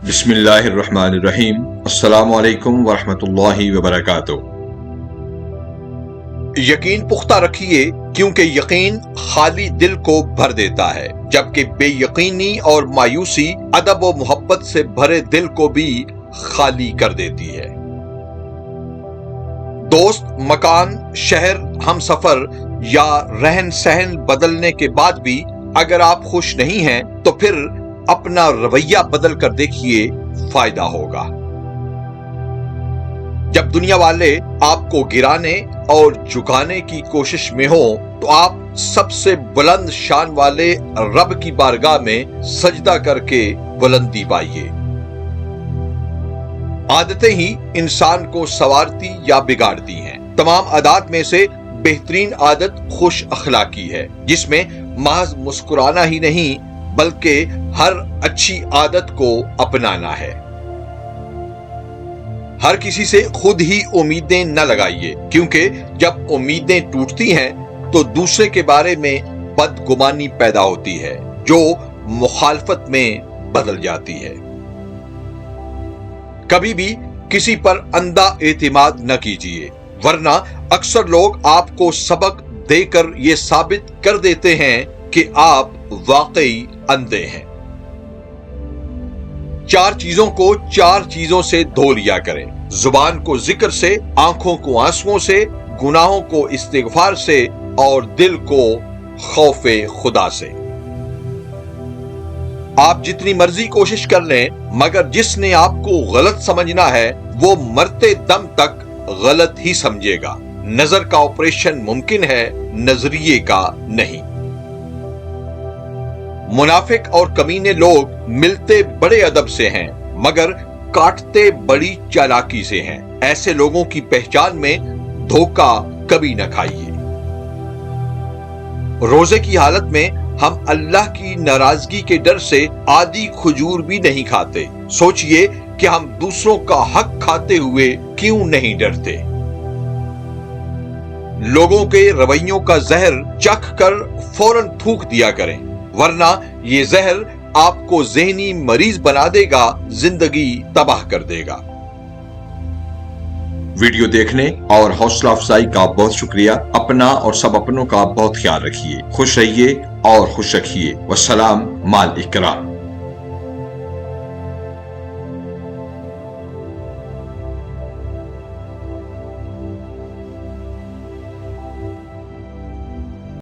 بسم اللہ الرحمن الرحیم۔ السلام علیکم ورحمۃ اللہ وبرکاتہ۔ یقین پختہ رکھیے کیونکہ یقین خالی دل کو بھر دیتا ہے، جبکہ بے یقینی اور مایوسی ادب و محبت سے بھرے دل کو بھی خالی کر دیتی ہے۔ دوست، مکان، شہر، ہم سفر یا رہن سہن بدلنے کے بعد بھی اگر آپ خوش نہیں ہیں تو پھر اپنا رویہ بدل کر دیکھیے، فائدہ ہوگا۔ جب دنیا والے آپ کو گرانے اور جھکانے کی کوشش میں ہوں تو آپ سب سے بلند شان والے رب کی بارگاہ میں سجدہ کر کے بلندی پائیے۔ عادتیں ہی انسان کو سنوارتی یا بگاڑتی ہیں۔ تمام عادات میں سے بہترین عادت خوش اخلاقی ہے، جس میں محض مسکرانا ہی نہیں بلکہ ہر اچھی عادت کو اپنانا ہے۔ ہر کسی سے خود ہی امیدیں نہ لگائیے، کیونکہ جب امیدیں ٹوٹتی ہیں تو دوسرے کے بارے میں بدگمانی پیدا ہوتی ہے، جو مخالفت میں بدل جاتی ہے۔ کبھی بھی کسی پر اندھا اعتماد نہ کیجیے، ورنہ اکثر لوگ آپ کو سبق دے کر یہ ثابت کر دیتے ہیں کہ آپ واقعی اندھے ہیں۔ 4 چیزوں کو 4 چیزوں سے دھو لیا کریں: زبان کو ذکر سے، آنکھوں کو آنسوؤں سے، گناہوں کو استغفار سے اور دل کو خوف خدا سے۔ آپ جتنی مرضی کوشش کر لیں، مگر جس نے آپ کو غلط سمجھنا ہے وہ مرتے دم تک غلط ہی سمجھے گا۔ نظر کا آپریشن ممکن ہے، نظریے کا نہیں۔ منافق اور کمینے لوگ ملتے بڑے ادب سے ہیں مگر کاٹتے بڑی چالاکی سے ہیں۔ ایسے لوگوں کی پہچان میں دھوکہ کبھی نہ کھائیے۔ روزے کی حالت میں ہم اللہ کی ناراضگی کے ڈر سے آدھی کھجور بھی نہیں کھاتے۔ سوچئے کہ ہم دوسروں کا حق کھاتے ہوئے کیوں نہیں ڈرتے۔ لوگوں کے رویوں کا زہر چکھ کر فوراً تھوک دیا کریں، ورنہ یہ زہر آپ کو ذہنی مریض بنا دے گا، زندگی تباہ کر دے گا۔ ویڈیو دیکھنے اور حوصلہ افزائی کا بہت شکریہ۔ اپنا اور سب اپنوں کا بہت خیال رکھیے۔ خوش رہیے اور خوش رکھیے۔ والسلام مع الاکرام۔